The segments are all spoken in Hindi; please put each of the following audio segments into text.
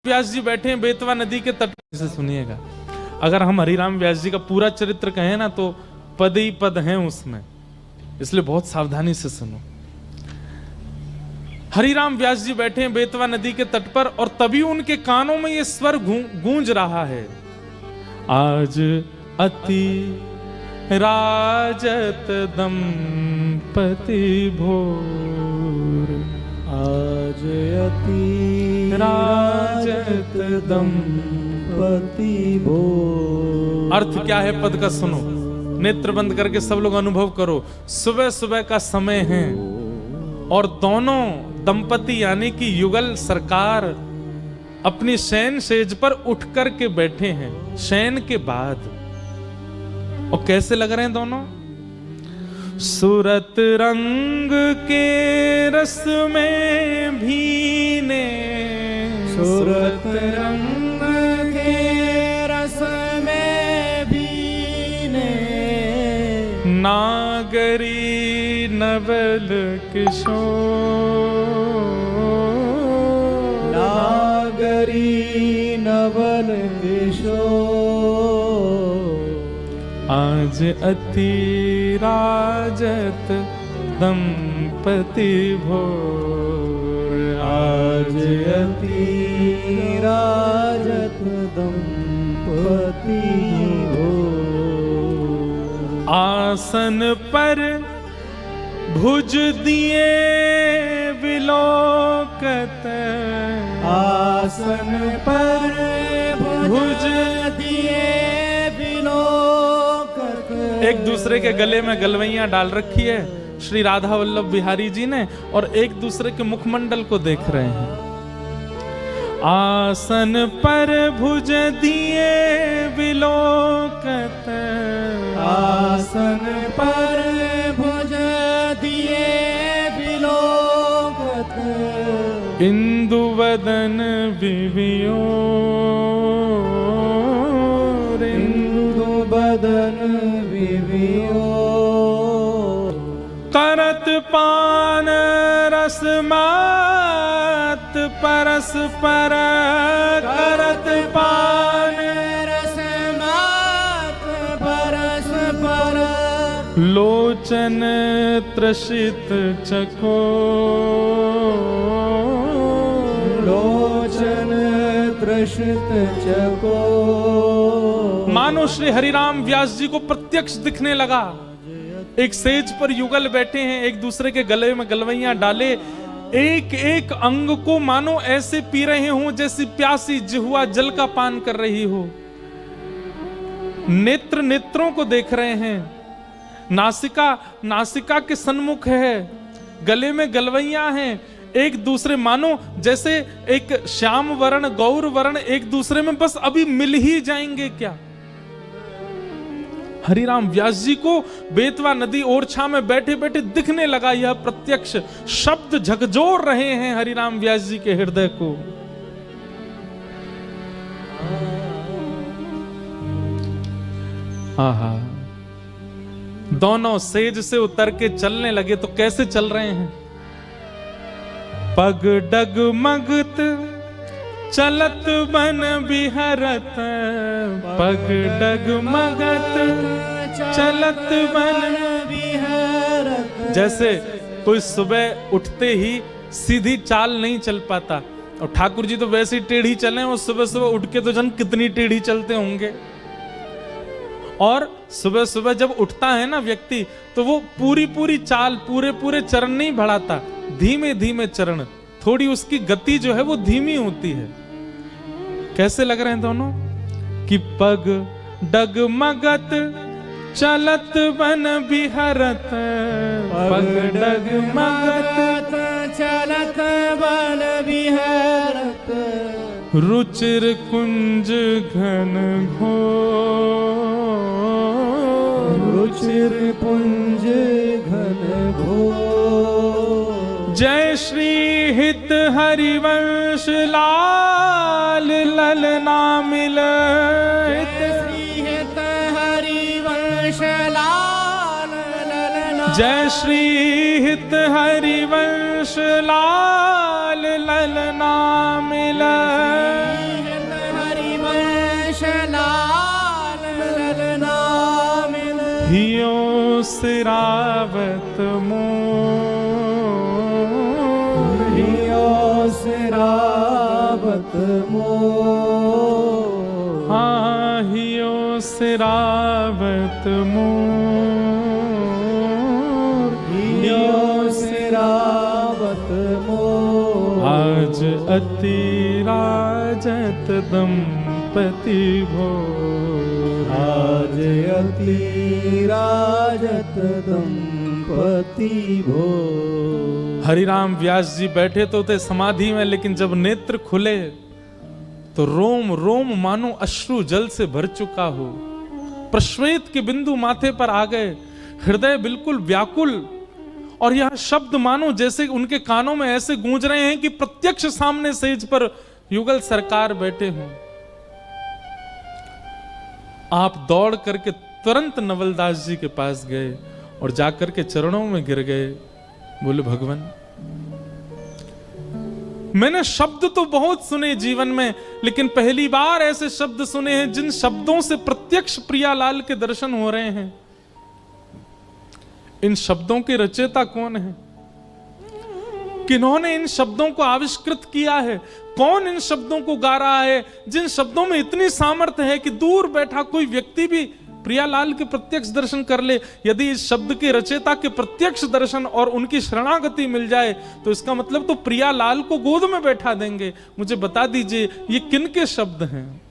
व्यास जी बैठे हैं बेतवा नदी के तट से। सुनिएगा, अगर हम हरिराम व्यास जी का पूरा चरित्र कहें ना तो पद ही पद हैं उसमें, इसलिए बहुत सावधानी से सुनो। हरिराम व्यास जी बैठे हैं बेतवा नदी के तट पर और तभी उनके कानों में ये स्वर गूंज रहा है, आज अति राजत दंपति भोर, आज अति राजत दंपति भोर। अर्थ क्या है पद का सुनो, नेत्र बंद करके सब लोग अनुभव करो। सुबह सुबह का समय है और दोनों दंपति यानी कि युगल सरकार अपनी शयन सेज पर उठ कर के बैठे हैं शयन के बाद। और कैसे लग रहे हैं दोनों? सूरत रंग के रस में भीने, सूरत रंग के रस में भीने, नागरी नवल किशोर, नागरी नवल किशोर। आज अति राजत दंपति भोर, आज अति राजत दंपति भोर। आसन पर भुज दिए विलोकत, आसन पर भुज दिए विलोकत। एक दूसरे के गले में गलवैयां डाल रखी है श्री राधा वल्लभ बिहारी जी ने और एक दूसरे के मुखमंडल को देख रहे हैं। आसन पर भुज दिए विलोकत, आसन पर भुज दिए विलोकत। इंदु वदन विवियोर, इंदु बदन विवियोर। करत पान रसमात परस्पर, करत पान रसमात परस्पर। लोचन त्रसित चकोर, लोचन त्रसित चकोर। मानो श्री हरिराम व्यास जी को प्रत्यक्ष दिखने लगा। एक सेज पर युगल बैठे हैं, एक दूसरे के गले में गलवैयां डाले, एक एक अंग को मानो ऐसे पी रहे हो जैसी प्यासी जिह्वा जल का पान कर रही हो। नेत्र नेत्रों को देख रहे हैं, नासिका नासिका के सन्मुख है, गले में गलवैयां हैं, एक दूसरे मानो जैसे एक श्याम वर्ण गौर वर्ण एक दूसरे में बस अभी मिल ही जाएंगे क्या। हरिराम व्यास जी को बेतवा नदी ओरछा में बैठे बैठे दिखने लगा यह प्रत्यक्ष। शब्द झकझोर रहे हैं हरिराम व्यास जी के हृदय को। आहा, दोनों सेज से उतर के चलने लगे तो कैसे चल रहे हैं? पग डगमगत चलत बन बिहरत, पग डगमगत चलत बन बिहरत। जैसे कोई सुबह उठते ही सीधी चाल नहीं चल पाता, और ठाकुर जी तो वैसे ही टेढ़ी चले, और सुबह सुबह उठ के तो जन कितनी टेढ़ी चलते होंगे। और सुबह सुबह जब उठता है ना व्यक्ति तो वो पूरी पूरी चाल पूरे पूरे चरण नहीं बढ़ाता, धीमे धीमे चरण, थोड़ी उसकी गति जो है वो धीमी होती है। कैसे लग रहे हैं दोनों? कि पग डगमगत चलत बन बिहरत, पग डगमगत चलत बन बिहरत। रुचिर कुंज घन घोर, रुचिर कुंज घन घोर। जय श्री हित हरिवंश लाल ललना मिल, श्री हित हरिवंश लाल ललना। जय श्री हित हरिवंश लाल ललना मिल। हियो सिरावत मोर, हियो सिरावत मोर, हाँ हियो सिरावत मोर, हियो सिरावत मोर। आज अति राजत दंपति भोर, आज अति राजत दंपति भोर। हरिराम व्यास जी बैठे तो थे समाधि में, लेकिन जब नेत्र खुले तो रोम रोम मानो अश्रु जल से भर चुका हो। प्रश्वेत के बिंदु माथे पर आ गए, हृदय बिल्कुल व्याकुल, और यह शब्द मानो जैसे उनके कानों में ऐसे गूंज रहे हैं कि प्रत्यक्ष सामने सेज पर युगल सरकार बैठे हों। आप दौड़ करके तुरंत नवलदास जी के पास गए और जाकर के चरणों में गिर गए। बोले भगवान, मैंने शब्द तो बहुत सुने जीवन में, लेकिन पहली बार ऐसे शब्द सुने हैं जिन शब्दों से प्रत्यक्ष प्रियालाल के दर्शन हो रहे हैं। इन शब्दों के रचयिता कौन है? किन्होंने इन शब्दों को आविष्कृत किया है? कौन इन शब्दों को गा रहा है, जिन शब्दों में इतनी सामर्थ्य है कि दूर बैठा कोई व्यक्ति भी प्रियालाल के प्रत्यक्ष दर्शन कर ले? यदि इस शब्द के रचयिता के प्रत्यक्ष दर्शन और उनकी शरणागति मिल जाए तो इसका मतलब तो प्रियालाल को गोद में बैठा देंगे। मुझे बता दीजिए ये किनके शब्द हैं?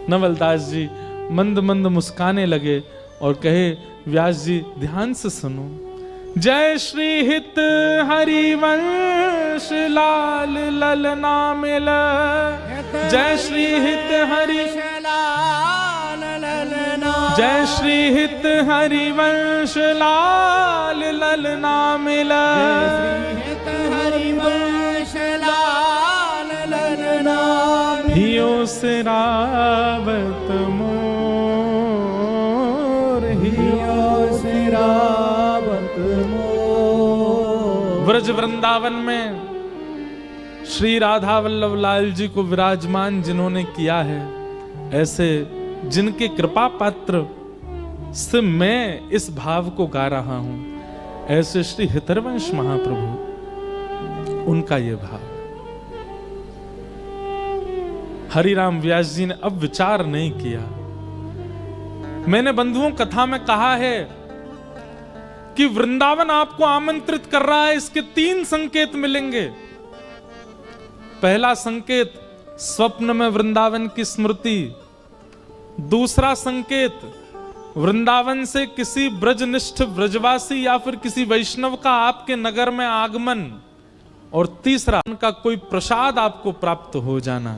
नवलदास जी मंद मंद मुस्काने लगे और कहे, व्यास जी ध्यान से सुनो। जय श्री हित हरिवंश लाल ललना मिल, जय श्री हित हरि लाल ललना, जय श्री हित हरिवंश लाल ललना मिल, हित हरिवंश लाल ललना, हियो सिरावत मोर, हियो सिरावत मोर। ब्रज वृंदावन में श्री राधा वल्लभ लाल जी को विराजमान जिन्होंने किया है, ऐसे जिनके कृपा पात्र से मैं इस भाव को गा रहा हूं, ऐसे श्री हितरवंश महाप्रभु, उनका यह भाव। हरिराम व्यास जी ने अब विचार नहीं किया। मैंने बंधुओं कथा में कहा है कि वृंदावन आपको आमंत्रित कर रहा है, इसके 3 संकेत मिलेंगे। पहला संकेत, स्वप्न में वृंदावन की स्मृति। दूसरा संकेत, वृंदावन से किसी ब्रजनिष्ठ ब्रजवासी या फिर किसी वैष्णव का आपके नगर में आगमन। और तीसरा, उनका कोई प्रसाद आपको प्राप्त हो जाना।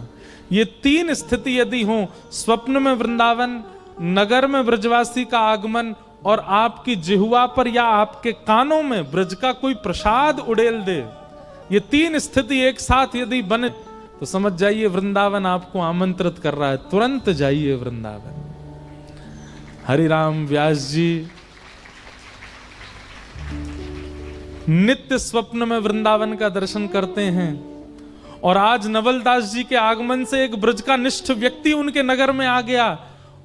ये 3 स्थिति यदि हो, स्वप्न में वृंदावन, नगर में ब्रजवासी का आगमन और आपकी जिह्वा पर या आपके कानों में ब्रज का कोई प्रसाद उड़ेल दे, ये 3 स्थिति एक साथ यदि बने तो समझ जाइए वृंदावन आपको आमंत्रित कर रहा है। तुरंत जाइए वृंदावन। हरिराम व्यास जी नित्य स्वप्न में वृंदावन का दर्शन करते हैं, और आज नवलदास जी के आगमन से एक ब्रज का निष्ठ व्यक्ति उनके नगर में आ गया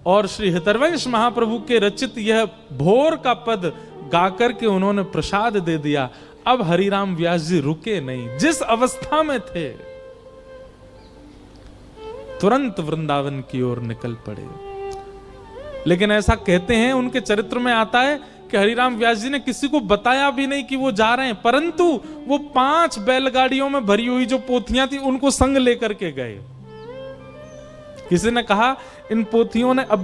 और श्री हितरवंश महाप्रभु के रचित यह भोर का पद गाकर के उन्होंने प्रसाद दे दिया। अब हरिराम व्यास जी रुके नहीं, जिस अवस्था में थे तुरंत वृंदावन की ओर निकल पड़े। लेकिन ऐसा कहते हैं, उनके चरित्र में आता है कि हरिराम व्यास जी ने किसी को बताया भी नहीं कि वो जा रहे हैं, परंतु वो 5 बैलगाड़ियों में भरी हुई जो पोथियां थी उनको संग लेकर के गए। किसी ने कहा इन पोथियों ने अब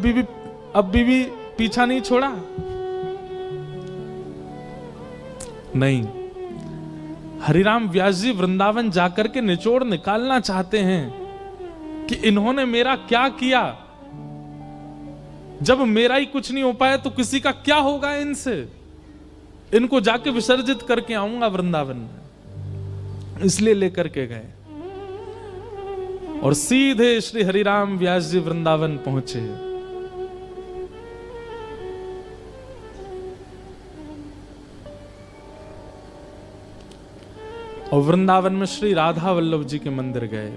भी पीछा नहीं छोड़ा। नहीं, हरिराम व्यास जी वृंदावन जाकर के निचोड़ निकालना चाहते हैं कि इन्होंने मेरा क्या किया। जब मेरा ही कुछ नहीं हो पाया तो किसी का क्या होगा इनसे। इनको जाके विसर्जित करके आऊंगा वृंदावन में, इसलिए लेकर के गए और सीधे श्री हरिराम व्यास जी वृंदावन पहुंचे। और वृंदावन में श्री राधा वल्लभ जी के मंदिर गए।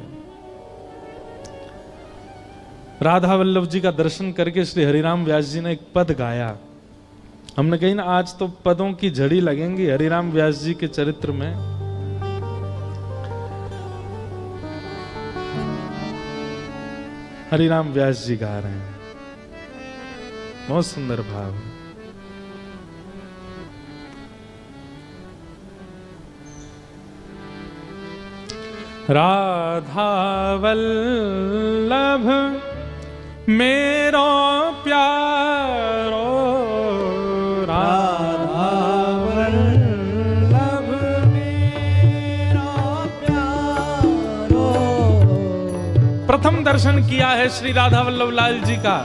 राधा वल्लभ जी का दर्शन करके श्री हरिराम व्यास जी ने एक पद गाया। हमने कही ना आज तो पदों की झड़ी लगेंगी हरिराम व्यास जी के चरित्र में। हरिराम व्यास जी गा रहे हैं, बहुत सुंदर भाव है। राधा वल्लभ मेरो प्यारो, राधा वल्लभ मेरा प्यारो। प्रथम दर्शन किया है श्री राधा वल्लभ लाल जी का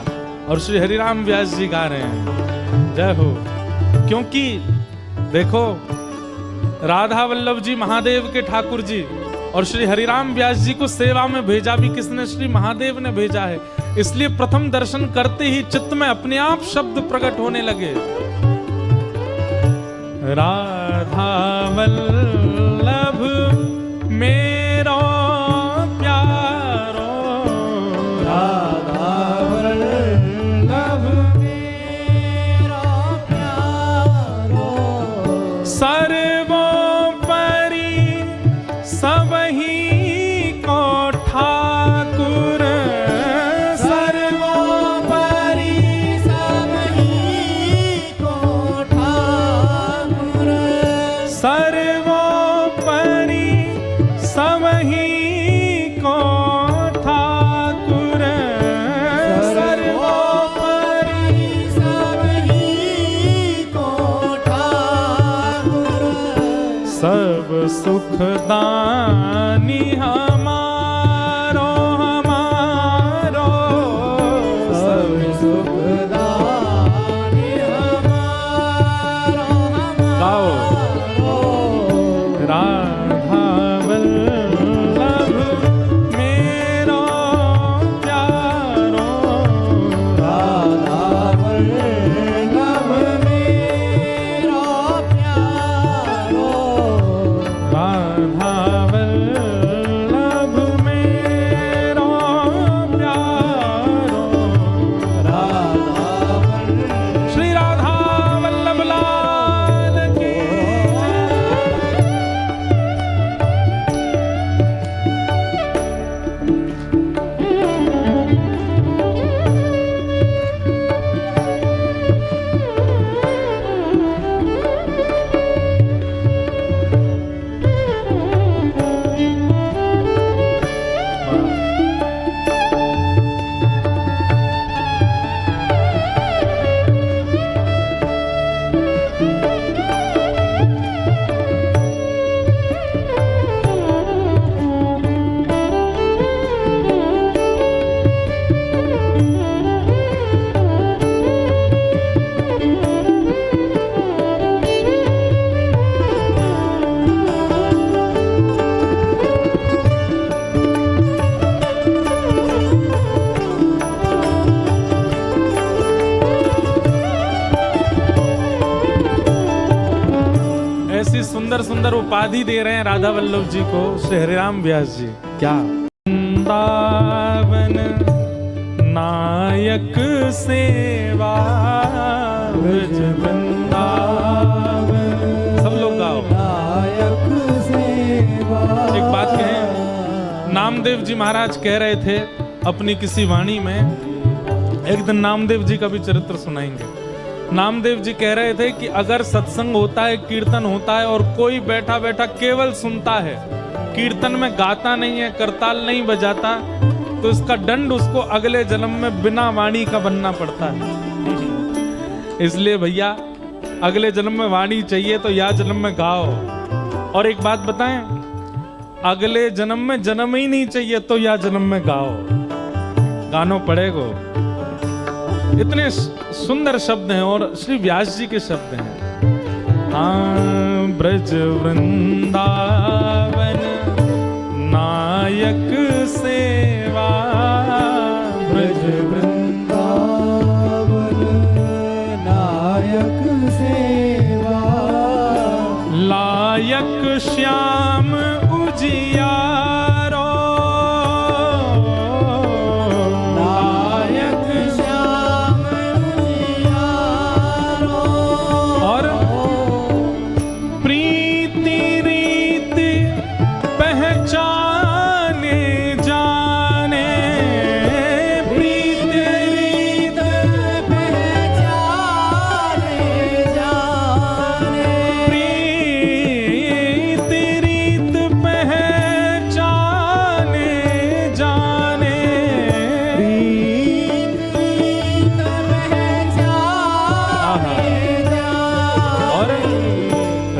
और श्री हरिराम व्यास जी गा रहे हैं, जय हो। क्योंकि देखो राधा वल्लभ जी महादेव के ठाकुर जी और श्री हरिराम व्यास जी को सेवा में भेजा भी किसने? श्री महादेव ने भेजा है। इसलिए प्रथम दर्शन करते ही चित्त में अपने आप शब्द प्रकट होने लगे, राधा वल्लभ मेरो प्यारो, राधा वल्लभ मेरा प्यारो। सर्वोपरि सबही को ठाकुर, सर्वोपरि सबही को ठाकुर। सर्वोपरि सबही को ठाकुर, सर्वोपरि सबही को ठाकुर। सब सुखदानी हमारो हमारो, सब सुखदानी हमारो गाओ। हमारो। राधा वल्लभ मेरो प्यारो, राधा वल्लभ मेरा प्यारो। राधा वल्लभ मेरो प्यारो। राधा वल्लभ श्री राधा वल्लभ लाल की ऐसी सुंदर सुंदर उपाधि दे रहे हैं राधा वल्लभ जी को श्री हरिराम व्यास जी। क्या? वृंदावन नायक सेवा, ब्रज वृंदावन। सब लोग गाओ। नायक सेवा। एक बात कहें, नामदेव जी महाराज कह रहे थे अपनी किसी वाणी में, एक दिन नामदेव जी का भी चरित्र सुनाएंगे। नामदेव जी कह रहे थे कि अगर सत्संग होता है, कीर्तन होता है और कोई बैठा बैठा केवल सुनता है, कीर्तन में गाता नहीं है, करताल नहीं बजाता, तो इसका दंड उसको अगले जन्म में बिना वाणी का बनना पड़ता है। इसलिए भैया अगले जन्म में वाणी चाहिए तो या जन्म में गाओ। और एक बात बताएं, अगले जन्म में जन्म ही नहीं चाहिए तो या जन्म में गाओ, गानो पड़ेगो। इतने सुंदर शब्द हैं और श्री व्यास जी के शब्द हैं। हाँ, ब्रज वृंदावन नायक सेवा, ब्रज वृंदावन नायक सेवा। लायक श्याम उजियारो, नायक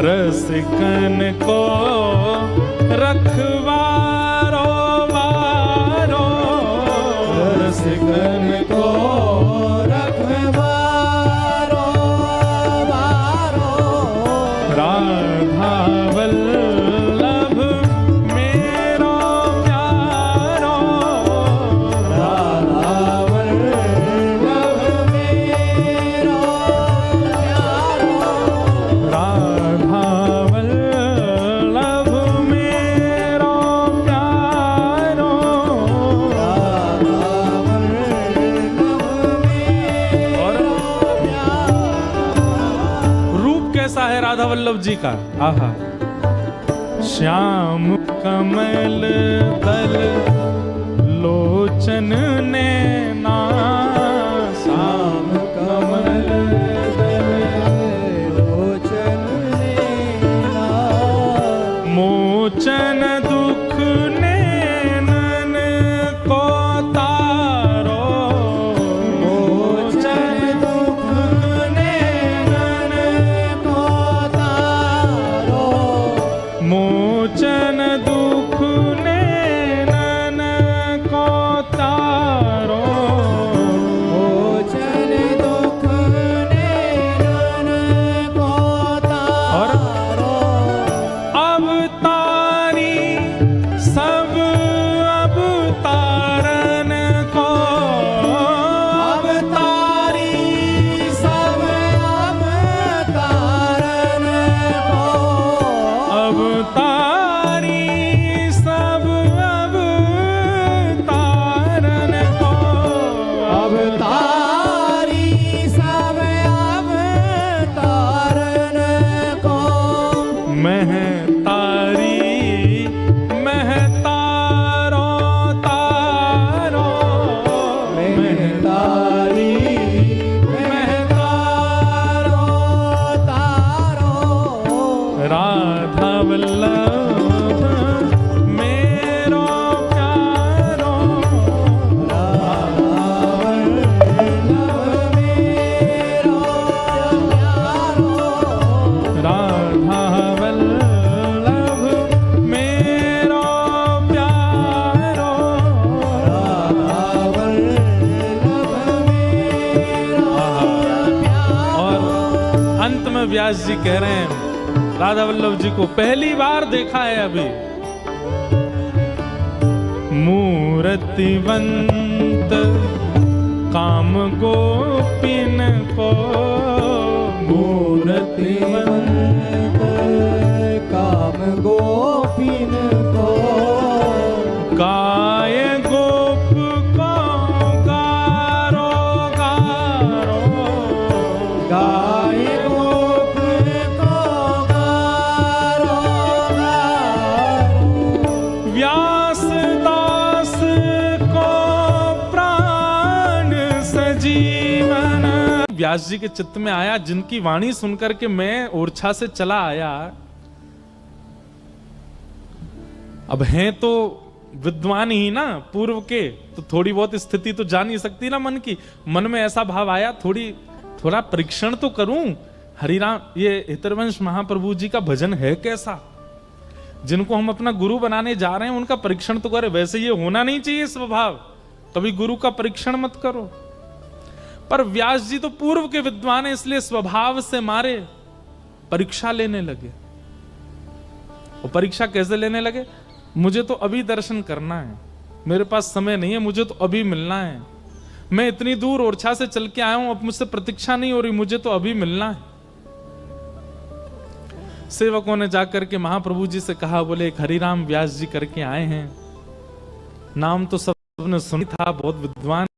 रसिकन को रखवारो वारो, रसिकन को रखवारो वारो, राधा वल्लभ मेरो प्यारो, राधा वल्लभ मेरो प्यारो, राधा वल्लभ मेरो प्यारो, राधा वल्लभ मेरो प्यारो। रूप कैसा है राधा वल्लभ जी का, आहा। श्याम कमल दल लोचन नैना, श्याम कमल लोचन नैना, मोचन दुख नैनन को तारो, मोचन दुख नैनन को तारो, मोचन दुख नैनन को तारो, मोचन दुख नैनन को तारो, अवतारी सब अवतारन को, अवतारी सब अवतारन को, अवतारी सब अवतारन को, अवतारी सब अवतारन को, महतारी महतारो तारो, महतारी महतारो तारो, राधा वल्लभ मेरो प्यारो, राधा वल्लभ मेरो प्यारो, राधा वल्लभ मेरो प्यारो। राधा वल्लभ मेरो प्यारो। और अंत में व्यास जी कह रहे हैं राधा वल्लभ जी को पहली बार देखा है अभी, मूर्तिवंत काम गोपिन को, मूर्तिवंत काम गोपिन को, गाय गोप को गारो गारो, गाय गोप को गारो गारो, व्यास दास को प्राण सजीवन। व्यास जी के चित्त में आया, जिनकी वाणी सुनकर के मैं ओरछा से चला आया, अब हैं तो विद्वान ही ना पूर्व के, तो थोड़ी बहुत स्थिति तो जान ही सकती ना मन की। मन में ऐसा भाव आया, थोड़ा परीक्षण तो करूं, हरिराम ये हितरवंश महाप्रभु जी का भजन है कैसा, जिनको हम अपना गुरु बनाने जा रहे हैं उनका परीक्षण तो करें। वैसे ये होना नहीं चाहिए स्वभाव, कभी गुरु का परीक्षण मत करो। पर व्यास जी तो पूर्व के विद्वान हैं, इसलिए स्वभाव से मारे परीक्षा लेने लगे। और परीक्षा कैसे लेने लगे, मुझे तो अभी दर्शन करना है, मेरे पास समय नहीं है, मुझे तो अभी मिलना है, मैं इतनी दूर ओरछा से चल के आया हूं, अब मुझसे प्रतीक्षा नहीं हो रही, मुझे तो अभी मिलना है। सेवकों ने जाकर के महाप्रभु जी से कहा, बोले एक हरिराम व्यास जी करके आए हैं, नाम तो सबने सुनी था, बहुत विद्वान